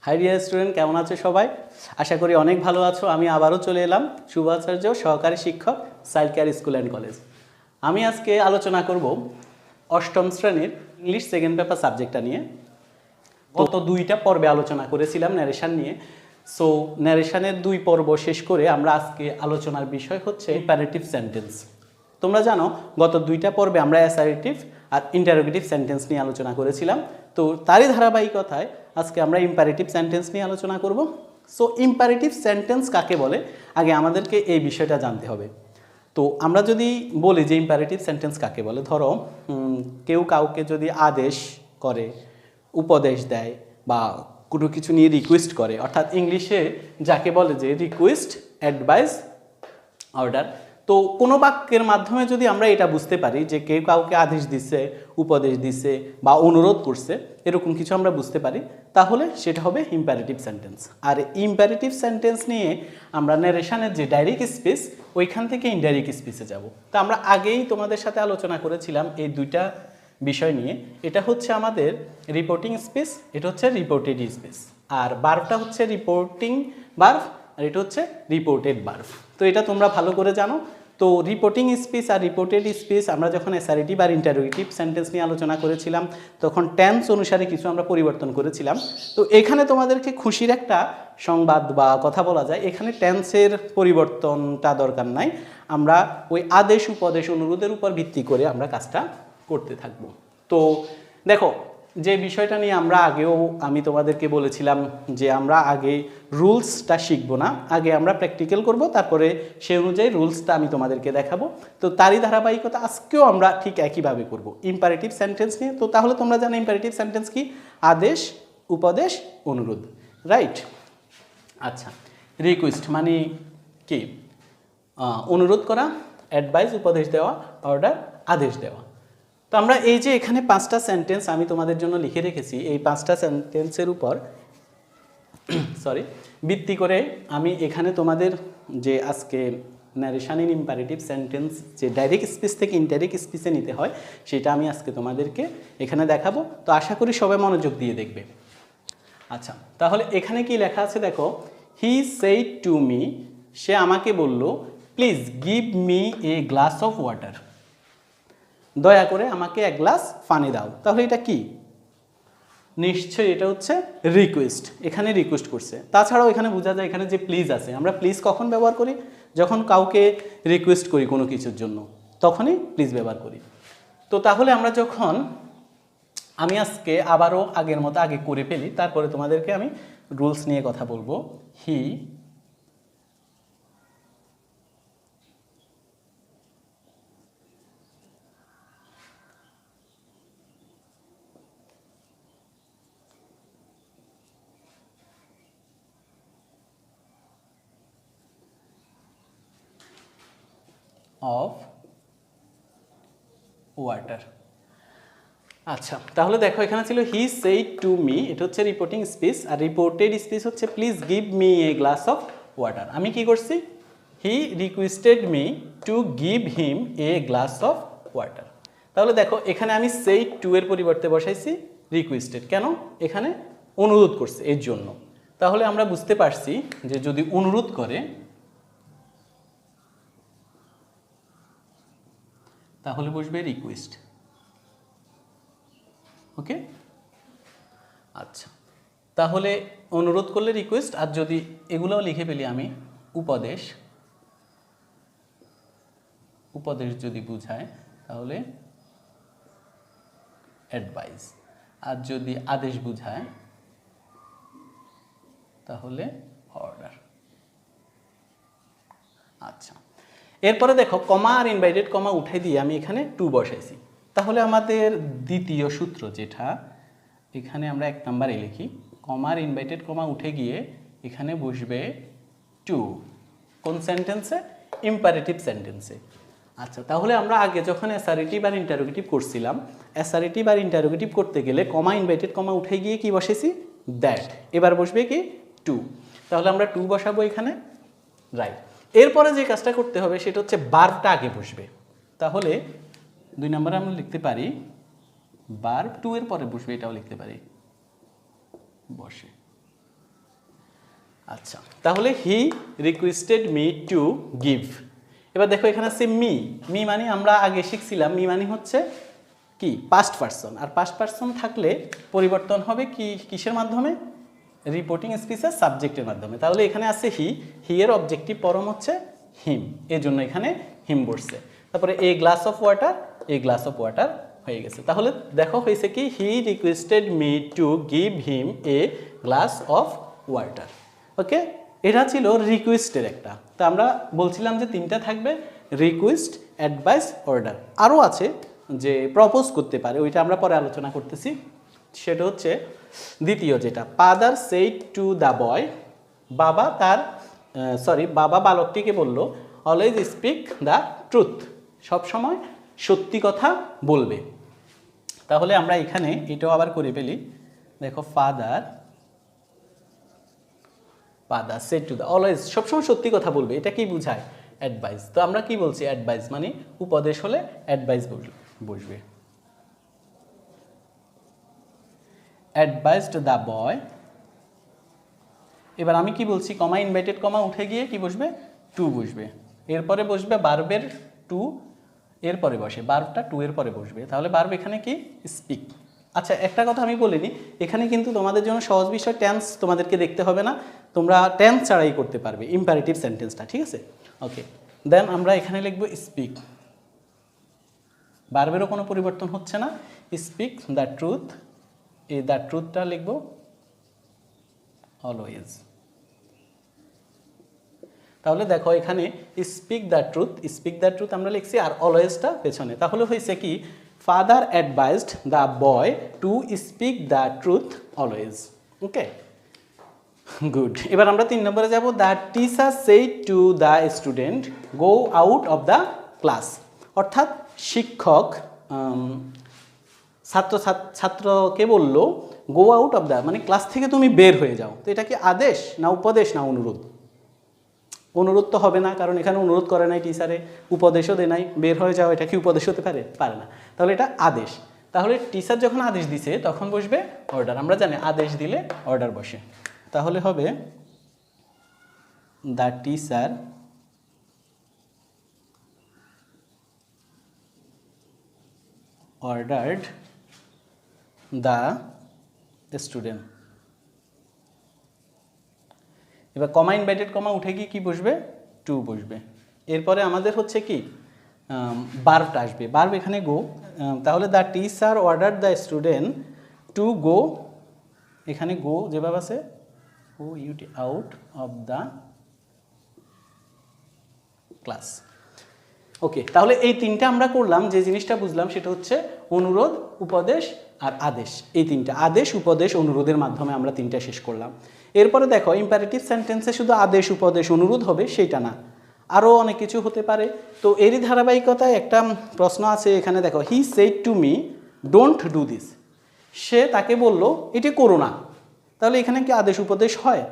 High dear student, কেমন আছো সবাই? আশা করি অনেক ভালো আছো। আমি আবারও চলে এলাম, শুভ আচার্য, সহকারী শিক্ষক, child care school and college. আমি আজকে আলোচনা করব অষ্টম শ্রেণীর ইংলিশ সেকেন্ড পেপার সাবজেক্টটা নিয়ে। গত দুইটা পর্বে আলোচনা করেছিলাম ন্যারেশন নিয়ে। সো ন্যারেশনের 2 পর্ব শেষ করে আমরা আজকে আলোচনার বিষয় হচ্ছে ইম্পারেটিভ সেন্টেন্স। তোমরা জানো গত দুইটা পর্বে আমরা অ্যাসার্টিভ আর ইন্টারোগেটিভ সেন্টেন্স নিয়ে আলোচনা করেছিলাম। তো তারই ধারাবাহিকতায় আজকে আমরা ইম্পারেটিভ সেন্টেন্স নিয়ে আলোচনা করব। সো ইম্পারেটিভ সেন্টেন্স কাকে বলে, আগে আমাদেরকে এই বিষয়টা জানতে হবে। তো আমরা যদি বলি যে ইম্পারেটিভ সেন্টেন্স কাকে বলে, ধরো কেউ কাউকে যদি আদেশ করে, উপদেশ দেয় বা কোনো কিছু নিয়ে রিকোয়েস্ট করে, অর্থাৎ ইংলিশে যাকে বলে যে রিকোয়েস্ট, অ্যাডভাইস, অর্ডার। তো কোনো বাক্যের মাধ্যমে যদি আমরা এটা বুঝতে পারি যে কেউ কাউকে আদেশ দিচ্ছে, উপদেশ দিচ্ছে বা অনুরোধ করছে, এরকম কিছু আমরা বুঝতে পারি, তাহলে সেটা হবে ইম্পারেটিভ সেন্টেন্স। আর ইম্পারেটিভ সেন্টেন্স নিয়ে আমরা ন্যারেশনের যে ডাইরেক্ট স্পিচ, ওইখান থেকে ইনডাইরেক্ট স্পিচে যাব। তা আমরা আগেই তোমাদের সাথে আলোচনা করেছিলাম এই দুইটা বিষয় নিয়ে। এটা হচ্ছে আমাদের রিপোর্টিং স্পিচ, এটা হচ্ছে রিপোর্টেড স্পিচ। আর বার্বটা হচ্ছে রিপোর্টিং বার্ব, আর এটা হচ্ছে রিপোর্টেড বার্ব। তো এটা তোমরা ভালো করে জানো। তো রিপোর্টিং স্পিচ আর রিপোর্টেড স্পিচ আমরা যখন অ্যাসারেটিভ আর ইন্টারোগেটিভ সেন্টেন্স নিয়ে আলোচনা করেছিলাম, তখন টেন্স অনুসারে কিছু আমরা পরিবর্তন করেছিলাম। তো এখানে তোমাদেরকে খুশির একটা সংবাদ বা কথা বলা যায়, এখানে টেন্সের পরিবর্তনটা দরকার নাই। আমরা ওই আদেশ, উপদেশ, অনুরোধের উপর ভিত্তি করে আমরা কাজটা করতে থাকবো। তো দেখো, যে বিষয়টা নিয়ে আমরা আগেও আমি তোমাদেরকে বলেছিলাম যে আমরা আগে রুলসটা শিখবো না, আগে আমরা প্র্যাকটিক্যাল করব, তারপরে সেই অনুযায়ী রুলসটা আমি তোমাদেরকে দেখাবো। তো তারই ধারাবাহিকতা আজকেও আমরা ঠিক একইভাবে করব ইম্পারেটিভ সেন্টেন্স নিয়ে। তো তাহলে তোমরা জানো ইম্পারেটিভ সেন্টেন্স কি? আদেশ, উপদেশ, অনুরোধ, রাইট? আচ্ছা, রিকোয়েস্ট মানে কি? অনুরোধ করা, অ্যাডভাইস উপদেশ দেওয়া, অর্ডার আদেশ দেওয়া। তো আমরা এই যে এখানে 5টা সেন্টেন্স আমি তোমাদের জন্য লিখে রেখেছি, এই 5টা সেন্টেন্সের উপর ভিত্তি করে আমি এখানে তোমাদের যে আজকে ন্যারেশন ইন ইম্পারেটিভ সেন্টেন্স যে ডাইরেক্ট স্পিচ থেকে ইনডাইরেক্ট স্পিচে নিতে হয়, সেটা আমি আজকে তোমাদেরকে এখানে দেখাবো। তো আশা করি সবাই মনোযোগ দিয়ে দেখবে। আচ্ছা, তাহলে এখানে কি লেখা আছে দেখো, হি সেইড টু মি, সে আমাকে বলল, please give me a glass of water, দয়া করে আমাকে এক গ্লাস পানি দাও। তাহলে এটা কি? নিশ্চয়ই এটা হচ্ছে রিকোয়েস্ট। এখানে রিকোয়েস্ট করছে। তাছাড়াও এখানে বোঝা যায় এখানে যে প্লিজ আছে, আমরা প্লিজ কখন ব্যবহার করি? যখন কাউকে রিকোয়েস্ট করি কোনো কিছুর জন্য, তখনই প্লিজ ব্যবহার করি। তো তাহলে আমরা যখন, আমি আজকে আবারও আগের মতো আগে করে ফেলি, তারপরে তোমাদেরকে আমি রুলস নিয়ে কথা বলবো। হি অফ ওয়াটার। আচ্ছা, তাহলে দেখো এখানে ছিল হি সেইড টু মি, এটা হচ্ছে রিপোর্টিং স্পিচ, আর রিপোর্টেড স্পিচ হচ্ছে please give me a glass of water. আমি কি করছি? হি requested me to give him a glass of water. তাহলে দেখো এখানে আমি সেইড টু এর পরিবর্তে বসাইছি রিকোয়েস্টেড। কেন? এখানে অনুরোধ করছে এর জন্য। তাহলে আমরা বুঝতে পারছি যে যদি অনুরোধ করে তাহলে বসবে রিকোয়েস্ট। ওকে, আচ্ছা, তাহলে অনুরোধ করলে রিকোয়েস্ট, আর যদি এগুলোও লিখে ফেলি আমি উপদেশ, উপদেশ যদি বুঝায় তাহলে অ্যাডভাইস, আর যদি আদেশ বুঝায় তাহলে অর্ডার। আচ্ছা, এরপরে দেখো কমা আর ইনভাইটেড কমা উঠাই দিয়ে আমি এখানে টু বসাইছি। তাহলে আমাদের দ্বিতীয় সূত্র যেটা, এখানে আমরা 1 নম্বরে লিখি, কমা আর ইনভাইটেড কমা উঠে গিয়ে এখানে বসবে টু। কোন সেন্টেন্সে? ইম্পারেটিভ সেন্টেন্সে। আচ্ছা, তাহলে আমরা আগে যখন অ্যাসারেটিভ আর ইন্টারোগেটিভ করছিলাম, অ্যাসারেটিভ আর ইন্টারোগেটিভ করতে গেলে কমা ইনভাইটেড কমা উঠে গিয়ে কি বসেছি? দ্যাট। এবার বসবে কি? টু। তাহলে আমরা টু বসাবো এখানে, রাইট। এরপরে যে কাজটা করতে হবে সেটা হচ্ছে বার্বটা আগে বসবে। তাহলে 2 নম্বরে আমরা লিখতে পারি বার্ব, টু এর পরে বসবে, এটাও লিখতে পারি বসে। আচ্ছা, তাহলে হি রিকোয়েস্টেড মি টু গিভ। এবার দেখো এখানে আছে মি। মি মানে আমরা আগে শিখছিলাম মি মানে হচ্ছে কি পাস্ট পারসন, আর পাস্ট পারসন থাকলে পরিবর্তন হবে কি কিসের মাধ্যমে? রিপোর্টিং স্পিচের সাবজেক্টের মাধ্যমে। তাহলে এখানে আছে হি, হি এর অবজেক্টিভ ফর্ম হচ্ছে হিম, এই জন্য এখানে হিম বসছে। তারপরে a glass of water, a glass of water হয়ে গেছে। তাহলে দেখো হয়েছে কি he requested me to give him a glass of water. Okay, এটা ছিল রিকোয়েস্টের একটা। তো আমরা বলছিলাম যে তিনটা থাকবে, রিকোয়েস্ট, অ্যাডভাইস, অর্ডার। আরও আছে যে প্রপোজ করতে পারে, ওইটা আমরা পরে আলোচনা করতেছি। সেটা হচ্ছে দ্বিতীয় যেটা, father said to the boy, বাবা তার বাবা বালকটিকে বলল অলওয়েজ স্পিক দ্য ট্রুথ, সবসময় সত্যি কথা বলবে। তাহলে আমরা এখানে এটাও আবার করে ফেলি। দেখো father said to the, always সবসময় সত্যি কথা বলবে, এটা কি বোঝায়? অ্যাডভাইস। তো আমরা কি বলছি? অ্যাডভাইস মানে উপদেশ হলে অ্যাডভাইস বসবে। Advised the boy. এবার আমি কি বলছি? কমা ইনভার্টেড কমা উঠে গিয়ে কি বসবে? টু বসবে। এরপরে বসবে বার্বের টু, এরপরে বসে বার্বটা টু এর পরে বসবে। তাহলে বার্ব এখানে কি? স্পিক। আচ্ছা, একটা কথা আমি বলিনি, এখানে কিন্তু তোমাদের জন্য সহজ বিষয় টেন্স তোমাদেরকে দেখতে হবে না, তোমরা টেন্স ছাড়াই করতে পারবে ইম্পারেটিভ সেন্টেন্সটা, ঠিক আছে? ওকে, দেন আমরা এখানে লিখবো স্পিক। বার্বেরও কোনো পরিবর্তন হচ্ছে না, স্পিক দ্য ট্রুথ, এই দ্য ট্রুথটা লিখবো অলওয়েজ। তাহলে দেখো এখানে স্পিক দ্য ট্রুথ আমরা লিখছি, আর অলওয়েজটা পেছনে। তাহলে হয়েছে কি? Father advised the boy to speak the truth always. Okay, good. এবার আমরা 3 নম্বরে যাব। The teacher said to the student go out of the class, অর্থাৎ শিক্ষক ছাত্রকে বলল গো আউট অফ দ্য, মানে ক্লাস থেকে তুমি বের হয়ে যাও। তো এটা কি আদেশ না উপদেশ না অনুরোধ? অনুরোধ তো হবে না, কারণ এখানে অনুরোধ করে নাই টিচারে, উপদেশও দেয় নাই। বের হয়ে যাও, এটা কি উপদেশ হতে পারে? পারে না। তাহলে এটা আদেশ। তাহলে টিচার যখন আদেশ দিছে তখন বসবে অর্ডার। আমরা জানি আদেশ দিলে অর্ডার বসে। তাহলে হবে the teacher ordered the student. এবার কমা ইনভার্টেড কমা উঠে গিয়ে কি বসবে? টু বসবে। এরপরে আমাদের হচ্ছে কি বার্বটা আসবে, বার্ব এখানে গো। তাহলে the teacher order the student to go, এখানে গো যেভাবে আছে O UT out of the class. Okay, তাহলে এই তিনটা আমরা করলাম। যে জিনিসটা বুঝলাম সেটা হচ্ছে অনুরোধ, উপদেশ আর আদেশ। এই তিনটা আদেশ, উপদেশ, অনুরোধের মাধ্যমে আমরা তিনটা শেষ করলাম। এরপরে দেখো ইম্পারেটিভ সেন্টেন্সে শুধু আদেশ, উপদেশ, অনুরোধ হবে সেটা না, আরও অনেক কিছু হতে পারে। তো এরই ধারাবাহিকতায় একটা প্রশ্ন আছে এখানে। দেখো he said to me don't do this, সে তাকে বলল এটি করো না। তাহলে এখানে কি আদেশ উপদেশ হয়?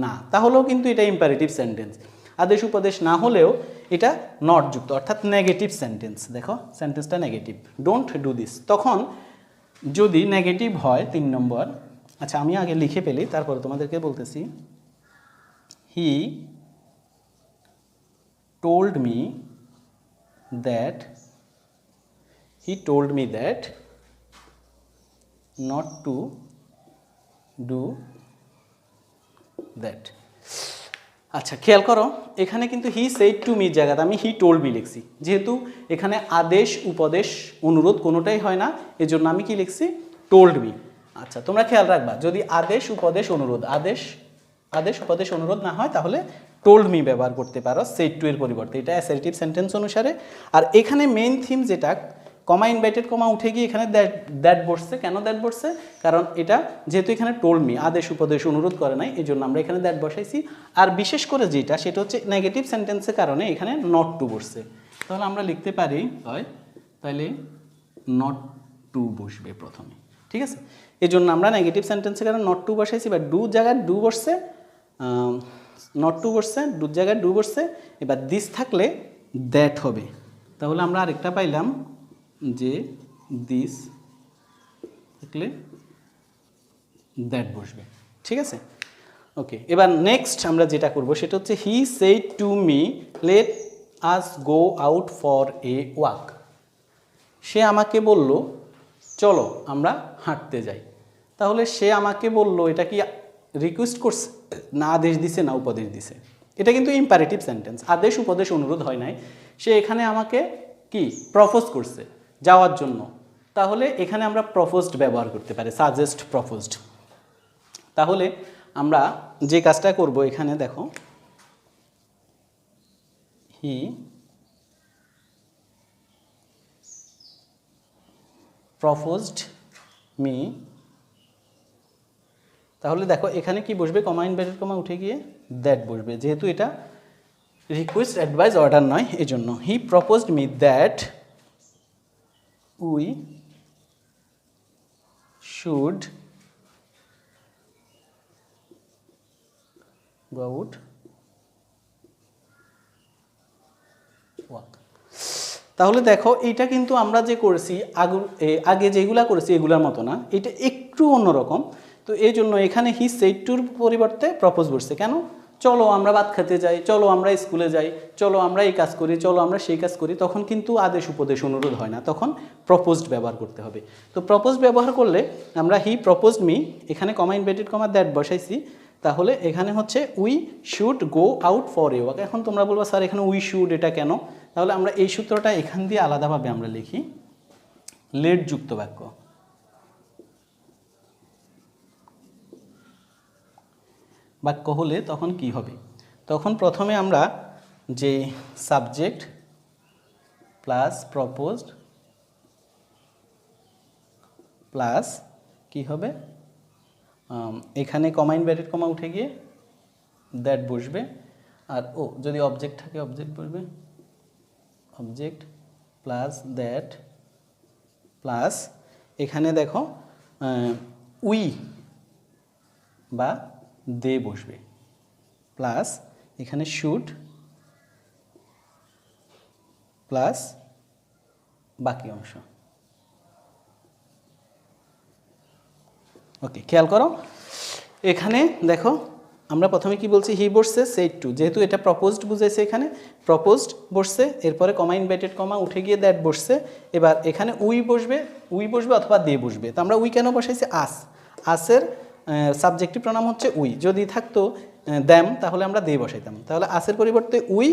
না। তাহলেও কিন্তু এটা ইম্পারেটিভ সেন্টেন্স। আদেশ উপদেশ না হলেও এটা নট যুক্ত, অর্থাৎ নেগেটিভ সেন্টেন্স। দেখো সেন্টেন্সটা নেগেটিভ, ডোন্ট ডু দিস। তখন যদি নেগেটিভ হয় 3 নম্বর, আচ্ছা আমি আগে লিখে ফেলি তারপরে তোমাদেরকে বলতেছি। হি told me that not to do that। আচ্ছা খেয়াল করো, এখানে কিন্তু হি সেড টু মি জায়গাতে আমি হি টোল্ড মি লিখছি। যেহেতু এখানে আদেশ, উপদেশ, অনুরোধ কোনোটাই হয় না, এজন্য আমি কি লিখছি? Told me. আচ্ছা তোমরা খেয়াল রাখবা, যদি আদেশ, উপদেশ, অনুরোধ, আদেশ উপদেশ অনুরোধ না হয় তাহলে টোল্ড মি ব্যবহার করতে পারো সেড টু এর পরিবর্তে। এটা অ্যাসার্টিভ সেন্টেন্স অনুসারে। আর এখানে মেইন থিম যেটা, কমা ইনভার্টেড কমা উঠে গিয়ে এখানে দ্যাট বসছে। কেন দ্যাট বসছে? কারণ এটা যেহেতু এখানে টোল্ড মি, আদেশ উপদেশ অনুরোধ করে নাই, এই জন্য আমরা এখানে দ্যাট বসাইছি। আর বিশেষ করে যেটা সেটা হচ্ছে নেগেটিভ সেন্টেন্সের কারণে এখানে নট টু বসছে। তাহলে আমরা লিখতে পারি হয় তাহলে নট টু বসবে প্রথমে, ঠিক আছে? এই জন্য আমরা নেগেটিভ সেন্টেন্সের কারণে নট টু বসাইছি। বা ডু জায়গায় ডু বসছে, নট টু বসছে, ডু জায়গায় ডু বসছে। এবার দিস থাকলে দ্যাট হবে। তাহলে আমরা আরেকটা পাইলাম যে দিস থাকলে দ্যাট বসবে, ঠিক আছে? ওকে, এবার নেক্সট আমরা যেটা করব সেটা হচ্ছে he said to me let us go out for a walk. সে আমাকে বলল চলো আমরা হাঁটতে যাই। তাহলে সে আমাকে বলল, এটা কি রিকোয়েস্ট করছে না আদেশ দিছে না উপদেশ দিছে? এটা কিন্তু ইম্পারেটিভ সেন্টেন্স, আদেশ উপদেশ অনুরোধ হয় নাই। সে এখানে আমাকে কি প্রপোজ করছে যাওয়ার জন্য। তাহলে এখানে আমরা প্রপোজড ব্যবহার করতে পারি, সাজেস্ট, প্রপোজড। তাহলে আমরা যে কাজটা করব এখানে দেখো, হি প্রপোজড মি। তাহলে দেখো এখানে কি বসবে, কমা ইনভার্টেড কমা উঠে গিয়ে দ্যাট বসবে, যেহেতু এটা রিকোয়েস্ট অ্যাডভাইস অর্ডার নয় এই জন্য। He proposed me that we should go out walk। তাহলে দেখো এটা কিন্তু আমরা যে করেছি আগে যেগুলা করেছি এগুলার মতো না, এটা একটু অন্যরকম। তো এই জন্য এখানে হি সেড টুর পরিবর্তে প্রপোজ করছে। কেন? চলো আমরা ভাত খেতে যাই, চলো আমরা স্কুলে যাই, চলো আমরা এই কাজ করি, চলো আমরা সেই কাজ করি। তখন কিন্তু আদেশ উপদেশ অনুরোধ হয় না, তখন প্রপোজড ব্যবহার করতে হবে। তো প্রপোজ ব্যবহার করলে আমরা হি প্রপোজড মি, এখানে কমা ইনভার্টেড কমা দ্যাট বসাইছি। তাহলে এখানে হচ্ছে we should go out for a walk. এখন তোমরা বলবা স্যার এখানে উই শুড এটা কেন? তাহলে আমরা এই সূত্রটা এখান দিয়ে আলাদাভাবে আমরা লিখি, লেট যুক্ত বাক্য। বাক্য হলে তখন কি হবে? তখন প্রথমে আমরা যে সাবজেক্ট প্লাস প্রপোজড প্লাস কি হবে, এখানে কমা ইনভার্টেড কমা উঠে গিয়ে দ্যাট বসবে। আর যদি অবজেক্ট থাকে অবজেক্ট বসবে, অবজেক্ট প্লাস দ্যাট প্লাস এখানে দেখো উই বা দে বসবে, প্লাস এখানে শুড প্লাস বাকি অংশ। ওকে, খেয়াল করো এখানে দেখো আমরা প্রথমে কি বলছি, হি বসছে সেড টু, যেহেতু এটা প্রপোজড বুঝাইছে এখানে প্রপোজড বসছে, এরপরে কমা ইনভার্টেড কমা উঠে গিয়ে দ্যাট বসছে। এবার এখানে উই বসবে অথবা দে বসবে। তো আমরা উই কেন বসাইছি? আসের সাবজেক্টিভ প্রনাম হচ্ছে উই। যদি থাকতো দ্যাম তাহলে আমরা দে বসাইতাম। তাহলে আসের পরিবর্তে উই।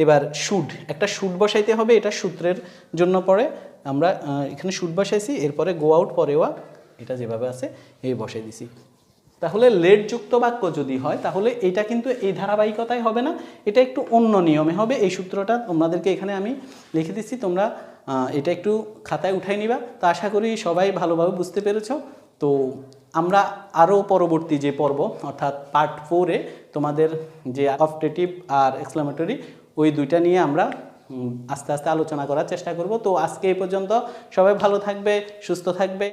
এবার শুড, একটা শুড বসাইতে হবে, এটা সূত্রের জন্য পরে আমরা এখানে শুড বসাইছি, এরপরে গো আউট পরে ওয়াক, এটা যেভাবে আছে এই বসাই দিছি। তাহলে লেট যুক্ত বাক্য যদি হয় তাহলে এটা কিন্তু এই ধারাবাহিকতায় হবে না, এটা একটু অন্য নিয়মে হবে। এই সূত্রটা তোমাদেরকে এখানে আমি লিখে দিচ্ছি, তোমরা এটা একটু খাতায় উঠাই নিবা। তো আশা করি সবাই ভালোভাবে বুঝতে পেরেছো। তো আমরা আরও পরবর্তী যে পর্ব অর্থাৎ পার্ট 4-এ তোমাদের যে অবজেক্টিভ আর এক্সক্লেমেটরি ওই দুইটা নিয়ে আমরা আস্তে আস্তে আলোচনা করার চেষ্টা করব। তো আজকে এই পর্যন্ত, সবাই ভালো থাকবে, সুস্থ থাকবে।